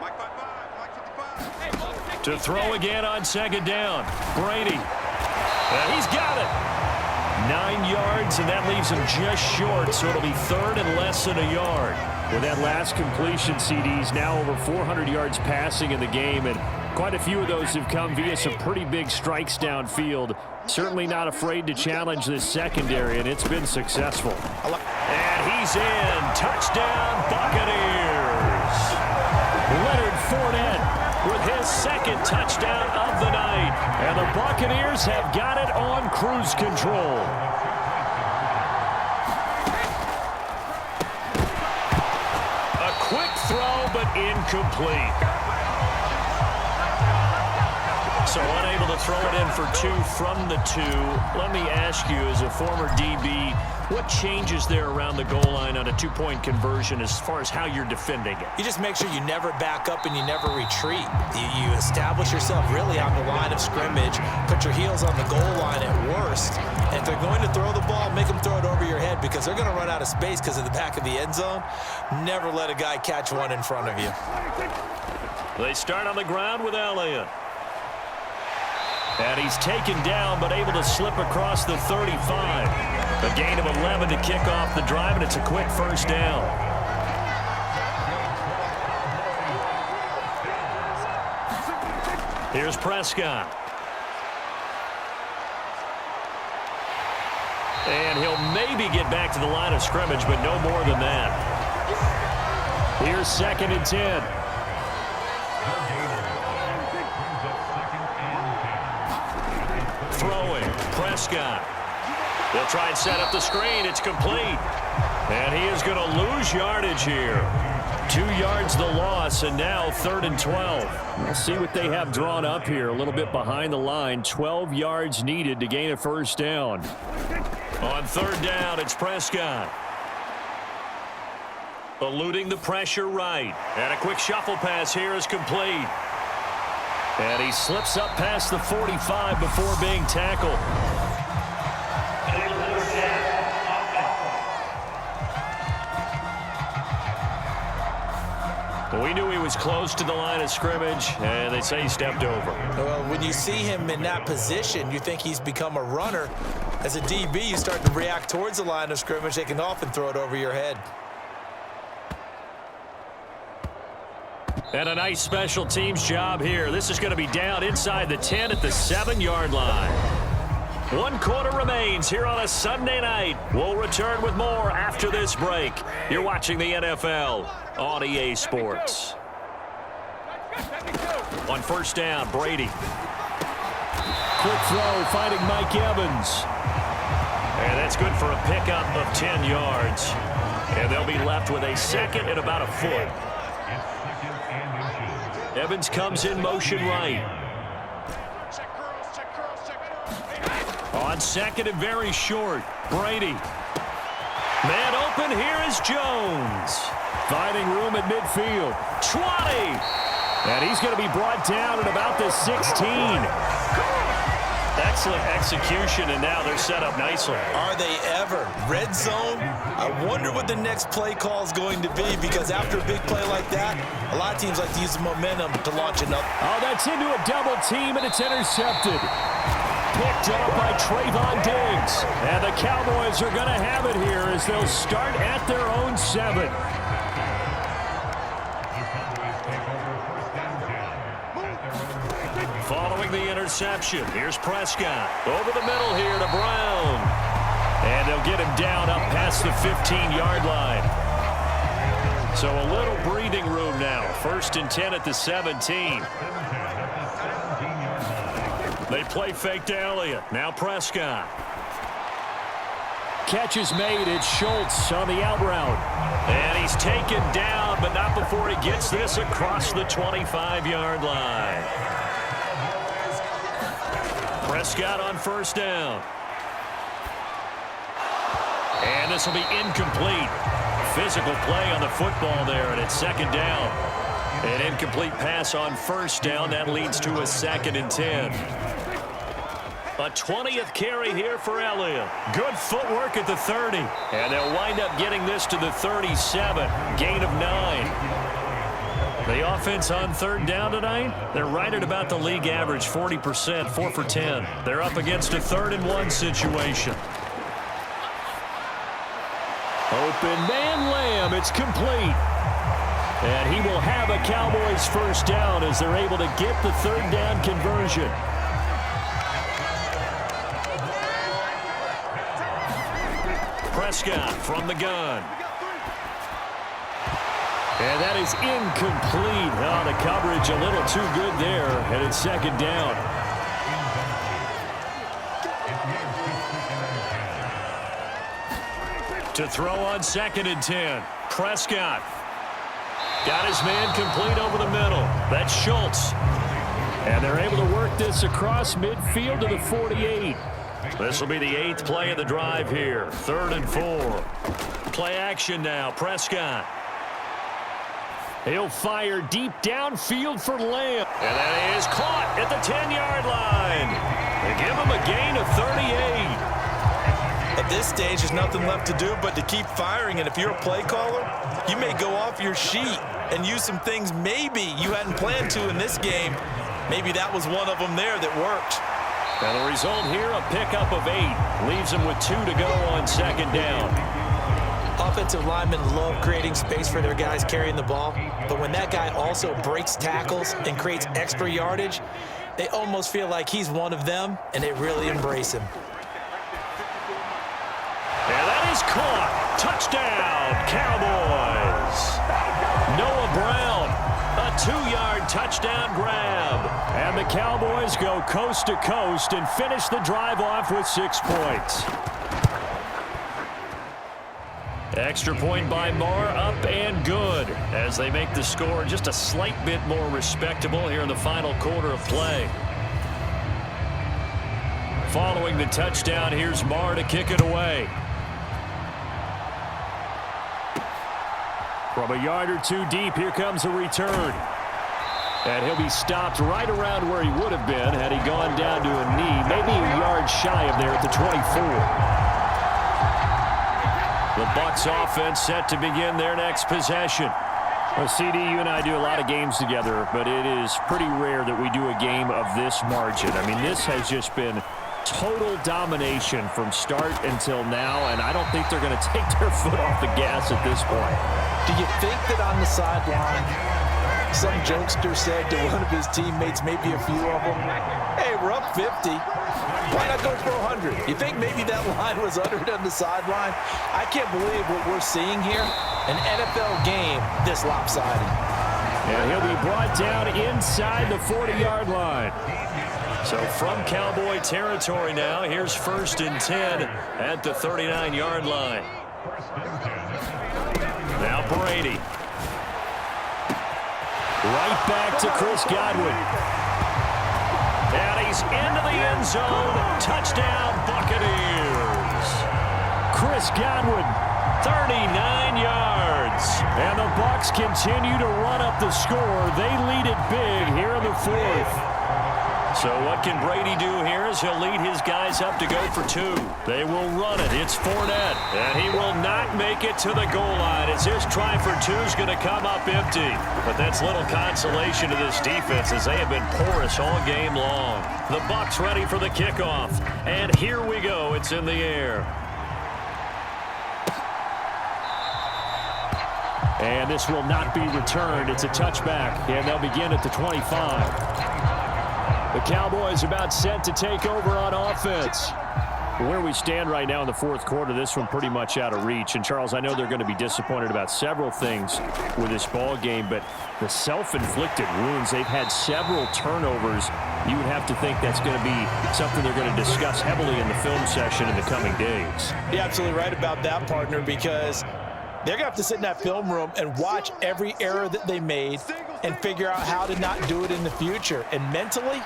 Mike 55. Mike 55. To throw again on second down. Brady. And he's got it. 9 yards, and that leaves him just short, so it'll be 3rd and less than a yard. With that last completion, CD's now over 400 yards passing in the game, and quite a few of those have come via some pretty big strikes downfield. Certainly not afraid to challenge this secondary, and it's been successful. And he's in. Touchdown, Buccaneers. Leonard Fournette with his 2nd touchdown of the night. And the Buccaneers have got it on cruise control. A quick throw, but incomplete. So unable to throw it in for 2 from the 2. Let me ask you, as a former DB, what changes there around the goal line on a 2-point conversion as far as how you're defending it? You just make sure you never back up and you never retreat. You establish yourself really on the line of scrimmage, put your heels on the goal line at worst, and if they're going to throw the ball, make them throw it over your head because they're going to run out of space because of the back of the end zone. Never let a guy catch one in front of you. They start on the ground with Elliott. And he's taken down, but able to slip across the 35. A gain of 11 to kick off the drive, and it's a quick first down. Here's Prescott. And he'll maybe get back to the line of scrimmage, but no more than that. Here's 2nd and 10. Throwing, Prescott. They'll try and set up the screen. It's complete. And he is going to lose yardage here. 2 yards the loss, and now 3rd and 12. We'll see what they have drawn up here. A little bit behind the line. 12 yards needed to gain a first down. On 3rd down, it's Prescott. Eluding the pressure right. And a quick shuffle pass here is complete. And he slips up past the 45 before being tackled. We knew he was close to the line of scrimmage, and they say he stepped over. Well, when you see him in that position, you think he's become a runner. As a DB, you start to react towards the line of scrimmage. They can often throw it over your head. And a nice special teams job here. This is going to be down inside the 10 at the 7-yard line. 1 quarter remains here on a Sunday night. We'll return with more after this break. You're watching the NFL on EA Sports. On first down, Brady. Quick throw, fighting Mike Evans. And that's good for a pickup of 10 yards. And they'll be left with a second and about a foot. Evans comes in motion right. On second and very short, Brady. Man open, here is Jones. Finding room at midfield. 20. And he's going to be brought down at about the 16. Excellent execution, and now they're set up nicely. Are they ever? Red zone? I wonder what the next play call is going to be, because after a big play like that, a lot of teams like to use the momentum to launch another. Oh, that's into a double team, and it's intercepted. Picked up by Trayvon Diggs. And the Cowboys are going to have it here as they'll start at their own 7. Following the interception, here's Prescott. Over the middle here to Brown. And they'll get him down up past the 15-yard line. So a little breathing room now. First and 10 at the 17. They play fake to Elliott. Now Prescott. Catch is made. It's Schultz on the out route. And he's taken down, but not before he gets this across the 25-yard line. Prescott on first down. And this will be incomplete. Physical play on the football there, and it's second down. An incomplete pass on first down. That leads to a second and 10. A 20th carry here for Elliott. Good footwork at the 30. And they'll wind up getting this to the 37. Gain of 9. The offense on third down tonight, they're right at about the league average, 40%, 4 for 10. They're up against a 3rd and 1 situation. Open man Lamb. It's complete. And he will have a Cowboys first down as they're able to get the 3rd down conversion. Prescott from the gun. And that is incomplete. Oh, the coverage a little too good there, and it's second down. To throw on second and 10. Prescott. Got his man complete over the middle. That's Schultz. And they're able to work this across midfield to the 48. This will be the 8th play of the drive here. 3rd and 4. Play action now. Prescott. He'll fire deep downfield for Lamb. And that is caught at the 10-yard line. They give him a gain of 38. At this stage, there's nothing left to do but to keep firing. And if you're a play caller, you may go off your sheet and use some things maybe you hadn't planned to in this game. Maybe that was one of them there that worked. And the result here, a pickup of 8. Leaves them with 2 to go on second down. Offensive linemen love creating space for their guys carrying the ball. But when that guy also breaks tackles and creates extra yardage, they almost feel like he's one of them, and they really embrace him. And that is caught. Touchdown, Cowboys. Noah Brown, a 2-yard touchdown grab. And the Cowboys go coast to coast and finish the drive off with 6 points. Extra point by Marr, up and good, as they make the score just a slight bit more respectable here in the final quarter of play. Following the touchdown, here's Marr to kick it away. From a yard or 2 deep, here comes a return. And he'll be stopped right around where he would have been had he gone down to a knee, maybe a yard shy of there at the 24. The Bucs offense set to begin their next possession. Well, CD, you and I do a lot of games together, but it is pretty rare that we do a game of this margin. I mean, this has just been total domination from start until now, and I don't think they're going to take their foot off the gas at this point. Do you think that on the sideline, some jokester said to one of his teammates, maybe a few of them, hey, we're up 50. Why not go for 100? You think maybe that line was uttered on the sideline? I can't believe what we're seeing here. An NFL game this lopsided. And he'll be brought down inside the 40-yard line. So from Cowboy territory now, here's 1st and 10 at the 39-yard line. Now Brady. Right back to Chris Godwin. And he's into the end zone. Touchdown, Buccaneers. Chris Godwin, 39 yards. And the Bucs continue to run up the score. They lead it big here in the 4th. So what can Brady do here is he'll lead his guys up to go for 2. They will run it. It's Fournette. And he will not make it to the goal line as his try for 2 is going to come up empty. But that's little consolation to this defense as they have been porous all game long. The Bucs ready for the kickoff. And here we go. It's in the air. And this will not be returned. It's a touchback. And they'll begin at the 25. The Cowboys about set to take over on offense. Where we stand right now in the 4th quarter, this one pretty much out of reach. And, Charles, I know they're going to be disappointed about several things with this ball game, but the self-inflicted wounds, they've had several turnovers. You would have to think that's going to be something they're going to discuss heavily in the film session in the coming days. You're absolutely right about that, partner, because they're going to have to sit in that film room and watch every error that they made and figure out how to not do it in the future. And mentally,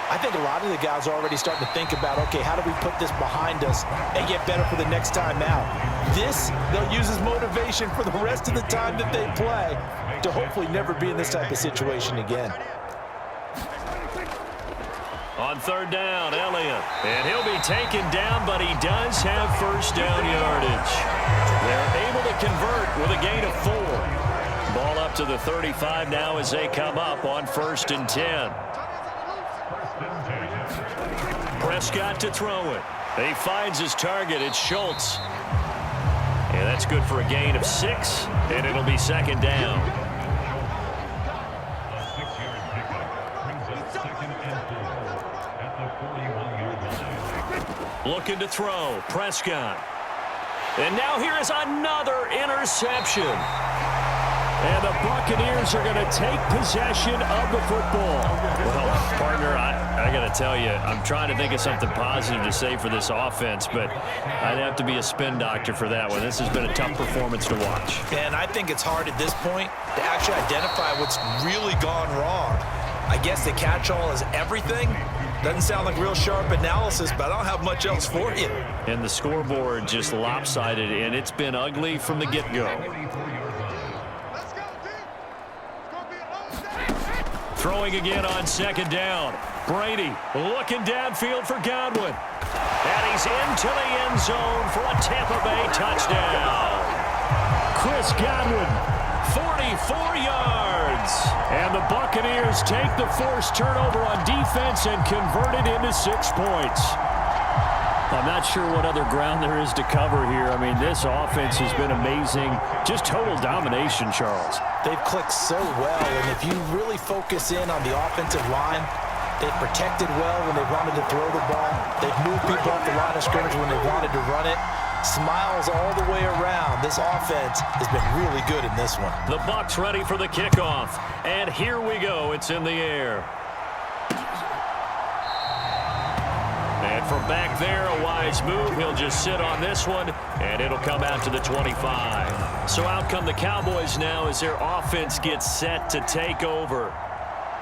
I think a lot of the guys are already starting to think about, okay, how do we put this behind us and get better for the next time out? This, they'll use as motivation for the rest of the time that they play to hopefully never be in this type of situation again. On 3rd down, Elliott. And he'll be taken down, but he does have 1st down yardage. They're able to convert with a gain of 4. Ball up to the 35 now as they come up on 1st and 10. Prescott to throw it. He finds his target. It's Schultz. And that's good for a gain of 6, and it'll be 2nd down. Looking to throw. Prescott. And now here is another interception. And the Buccaneers are going to take possession of the football. Well, partner, I got to tell you, I'm trying to think of something positive to say for this offense, but I'd have to be a spin doctor for that one. This has been a tough performance to watch. And I think it's hard at this point to actually identify what's really gone wrong. I guess the catch-all is everything. Doesn't sound like real sharp analysis, but I don't have much else for you. And the scoreboard just lopsided, and it's been ugly from the get-go. Throwing again on 2nd down. Brady looking downfield for Godwin. And he's into the end zone for a Tampa Bay touchdown. Chris Godwin, 44 yards. And the Buccaneers take the forced turnover on defense and convert it into 6 points. I'm not sure what other ground there is to cover here. I mean, this offense has been amazing. Just total domination, Charles. They've clicked so well, and if you really focus in on the offensive line, they've protected well when they wanted to throw the ball. They've moved people off the line of scrimmage when they wanted to run it. Smiles all the way around. This offense has been really good in this one. The Bucs ready for the kickoff. And here we go. It's in the air. And from back there, a wise move. He'll just sit on this one, and it'll come out to the 25. So out come the Cowboys now as their offense gets set to take over.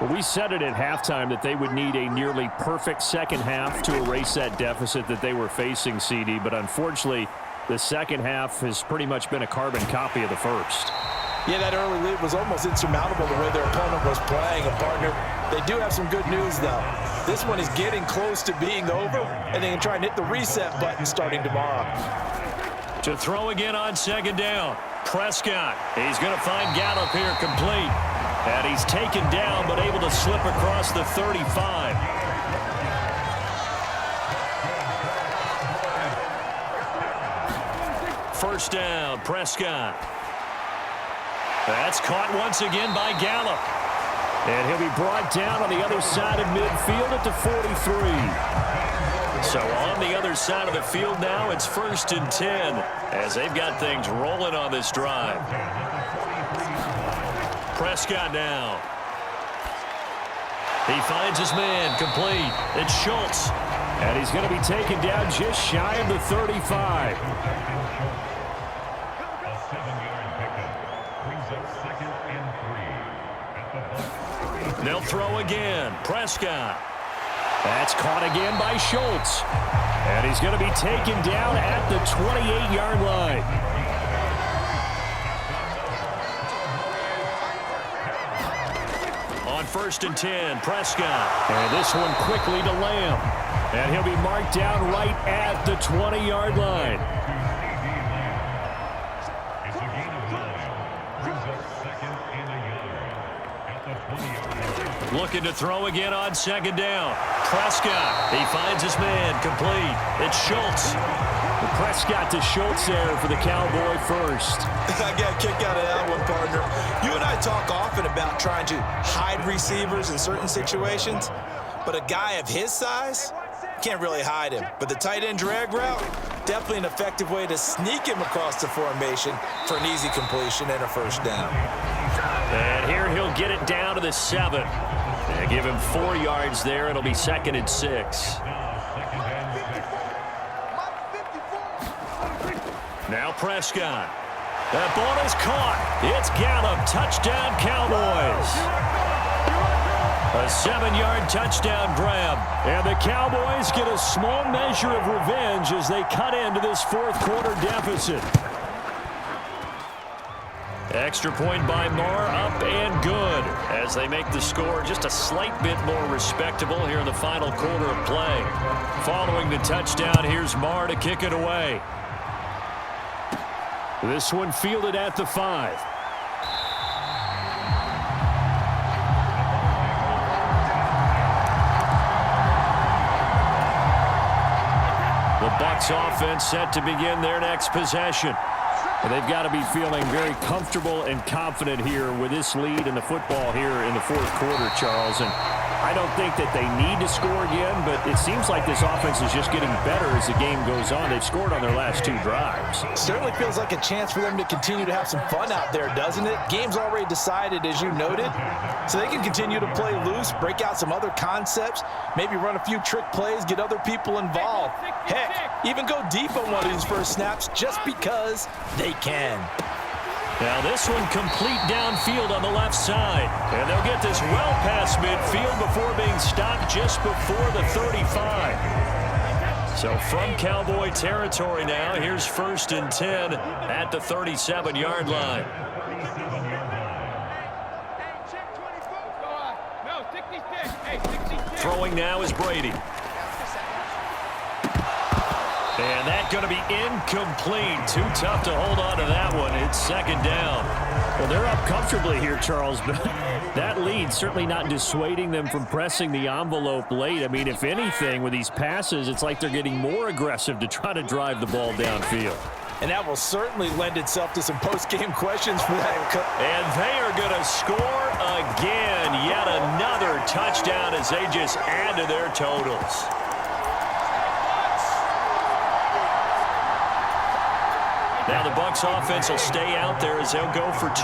Well, we said it at halftime that they would need a nearly perfect second half to erase that deficit that they were facing, CD. But unfortunately, the second half has pretty much been a carbon copy of the first. Yeah, that early lead was almost insurmountable the way their opponent was playing. And, partner, they do have some good news, though. This one is getting close to being over, and they can try and hit the reset button starting tomorrow. To throw again on 2nd down. Prescott. He's going to find Gallup here complete. And he's taken down but able to slip across the 35. First down, Prescott. That's caught once again by Gallup. And he'll be brought down on the other side of midfield at the 43. So on the other side of the field now, it's 1st and 10 as they've got things rolling on this drive. Prescott now. He finds his man complete. It's Schultz. And he's going to be taken down just shy of the 35. They'll throw again. Prescott. That's caught again by Schultz. And he's going to be taken down at the 28-yard line. On 1st and 10, Prescott. And this one quickly to Lamb. And he'll be marked down right at the 20-yard line. Looking to throw again on 2nd down. Prescott. He finds his man complete. It's Schultz. Prescott to Schultz there for the Cowboy first. I got a kick out of that one, partner. You and I talk often about trying to hide receivers in certain situations, but a guy of his size can't really hide him. But the tight end drag route, definitely an effective way to sneak him across the formation for an easy completion and a first down. And here he'll get it down to the 7. And give him 4 yards there. It'll be 2nd and 6. Now Prescott. That ball is caught. It's Gallup. Touchdown, Cowboys. A 7-yard touchdown grab. And the Cowboys get a small measure of revenge as they cut into this 4th quarter deficit. Extra point by Marr, up and good as they make the score just a slight bit more respectable here in the final quarter of play. Following the touchdown, here's Marr to kick it away. This one fielded at the 5. The Bucs offense set to begin their next possession. They've got to be feeling very comfortable and confident here with this lead in the football here in the 4th quarter, Charles. And I don't think that they need to score again, but it seems like this offense is just getting better as the game goes on. They've scored on their last 2 drives. Certainly feels like a chance for them to continue to have some fun out there, doesn't it? Game's already decided, as you noted, so they can continue to play loose, break out some other concepts, maybe run a few trick plays, get other people involved. Heck, even go deep on one of these first snaps just because they can. Now this one complete downfield on the left side. And they'll get this well past midfield before being stopped just before the 35. So from Cowboy territory now, here's 1st and 10 at the 37-yard line. Throwing now is Brady. And that's going to be incomplete. Too tough to hold on to that one. It's 2nd down. Well, they're up comfortably here, Charles, but that lead certainly not dissuading them from pressing the envelope late. I mean, if anything, with these passes, it's like they're getting more aggressive to try to drive the ball downfield. And that will certainly lend itself to some post-game questions for that. And they are going to score again. Yet another touchdown as they just add to their totals. Now the Bucs offense will stay out there as they'll go for 2.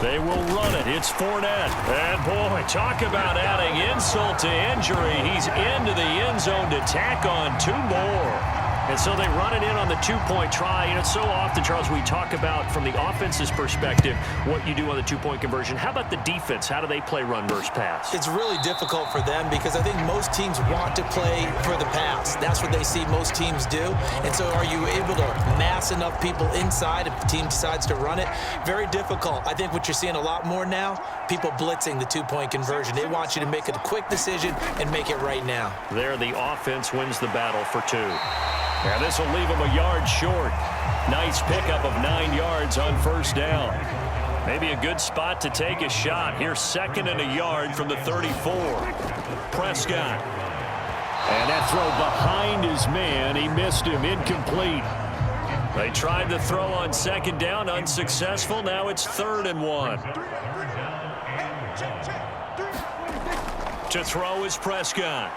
They will run it. It's Fournette. And, boy, talk about adding insult to injury. He's into the end zone to tack on 2 more. And so they run it in on the 2-point try. You know, so often, Charles, we talk about from the offense's perspective what you do on the 2-point conversion. How about the defense? How do they play run versus pass? It's really difficult for them because I think most teams want to play for the pass. That's what they see most teams do. And so are you able to mass enough people inside if the team decides to run it? Very difficult. I think what you're seeing a lot more now, people blitzing the 2-point conversion. They want you to make a quick decision and make it right now. There, the offense wins the battle for 2. And this will leave him a yard short. Nice pickup of 9 yards on first down. Maybe a good spot to take a shot. Here's 2nd and a yard from the 34. Prescott. And that throw behind his man. He missed him. Incomplete. They tried the throw on 2nd down. Unsuccessful. Now it's 3rd and 1. To throw is Prescott.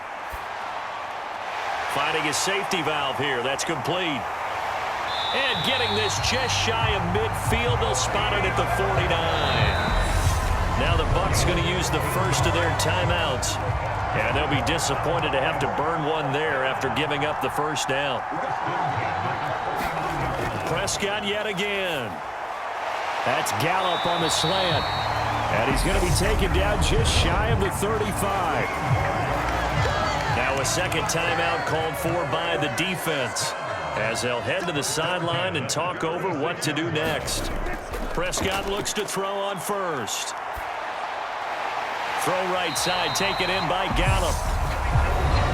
Finding his safety valve here. That's complete. And getting this just shy of midfield. They'll spot it at the 49. Now the Bucs going to use the first of their timeouts. And they'll be disappointed to have to burn one there after giving up the first down. Prescott yet again. That's Gallup on the slant. And he's going to be taken down just shy of the 35. Now a second timeout called for by the defense, as they'll head to the sideline and talk over what to do next. Prescott looks to throw on first. Throw right side, taken in by Gallup.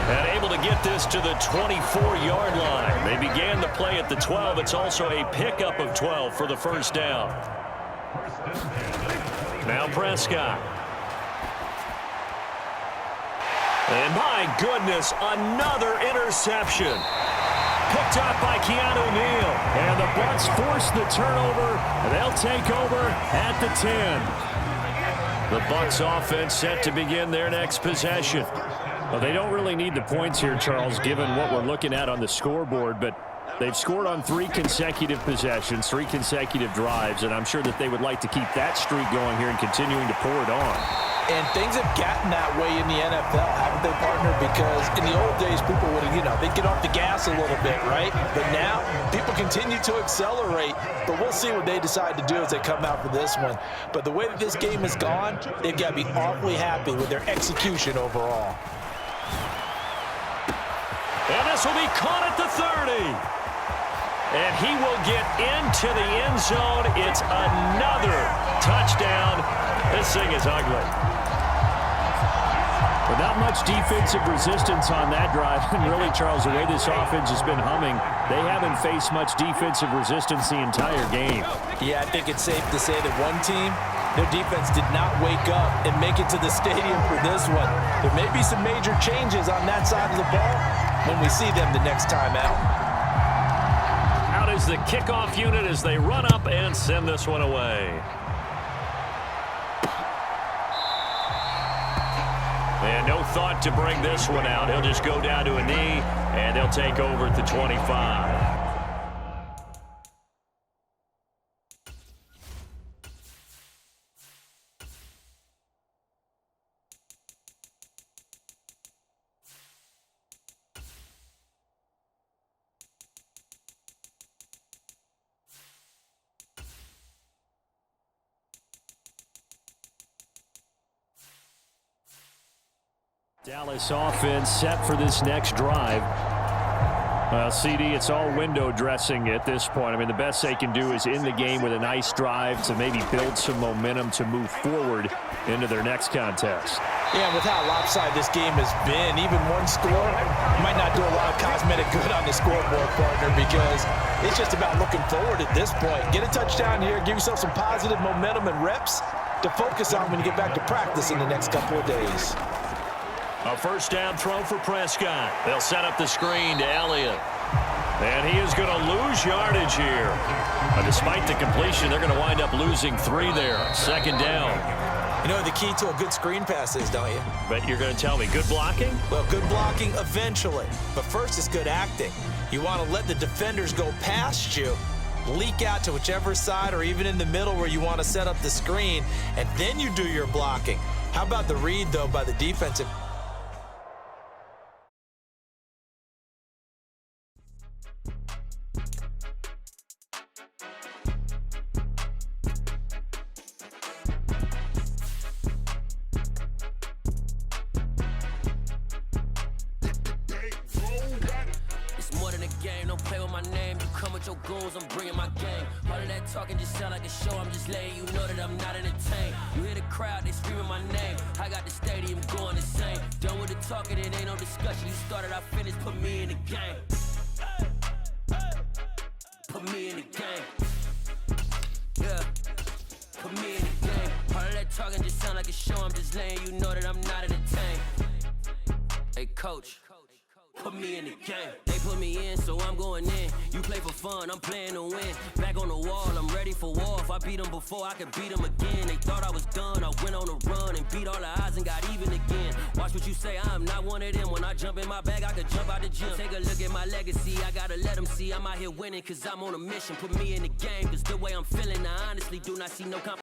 And able to get this to the 24-yard line. They began the play at the 12. It's also a pickup of 12 for the first down. Now Prescott. And my goodness, another interception. Picked up by Keanu Neal. And the Bucs force the turnover. And they'll take over at the 10. The Bucs offense set to begin their next possession. Well, they don't really need the points here, Charles, given what we're looking at on the scoreboard, but they've scored on 3 consecutive possessions, 3 consecutive drives, and I'm sure that they would like to keep that streak going here and continuing to pour it on. And things have gotten that way in the NFL, haven't they, partner? Because in the old days, people would, they'd get off the gas a little bit, right? But now, people continue to accelerate, but we'll see what they decide to do as they come out for this one. But the way that this game has gone, they've got to be awfully happy with their execution overall. And this will be caught at the 30. And he will get into the end zone. It's another touchdown. This thing is ugly. But not much defensive resistance on that drive. And really, Charles, the way this offense has been humming, they haven't faced much defensive resistance the entire game. Yeah, I think it's safe to say that one team, their defense did not wake up and make it to the stadium for this one. There may be some major changes on that side of the ball when we see them the next time out. Out is the kickoff unit as they run up and send this one away. And no thought to bring this one out. He'll just go down to a knee, and they'll take over at the 25. Dallas offense set for this next drive. Well, CD, it's all window dressing at this point. I mean, the best they can do is in the game with a nice drive to maybe build some momentum to move forward into their next contest. Yeah, with how lopsided this game has been, even one score might not do a lot of cosmetic good on the scoreboard, partner, because it's just about looking forward at this point. Get a touchdown here, give yourself some positive momentum and reps to focus on when you get back to practice in the next couple of days. A first down throw for Prescott. They'll set up the screen to Elliott. And he is going to lose yardage here. But despite the completion, they're going to wind up losing 3 there. Second down. You know the key to a good screen pass is, don't you? But you're going to tell me, good blocking? Well, good blocking eventually. But first, it's good acting. You want to let the defenders go past you, leak out to whichever side or even in the middle where you want to set up the screen, and then you do your blocking. How about the read, though, by the defensive? Your goals, I'm bringing my game. All of that talking just sound like a show. I'm just letting you know that I'm not entertained. You hear the crowd, they screaming my name. I got the stadium going insane. Done with the talking, it ain't no discussion. You started, I finished, put me in the game. Put me in the game. Yeah. Put me in the game. All of that talking just sound like a show. I'm just letting you know that I'm not entertained. Hey, coach. Put me in the game. They put me in, so I'm going in. You play for fun, I'm playing to win. Back on the wall, I'm ready for war. If I beat them before, I could beat them again. They thought I was done, I went on a run and beat all the odds and got even again. Watch what you say, I'm not one of them. When I jump in my bag, I could jump out the gym. Take a look at my legacy, I gotta let them see I'm out here winning, cause I'm on a mission. Put me in the game, cause the way I'm feeling, I honestly do not see no competition.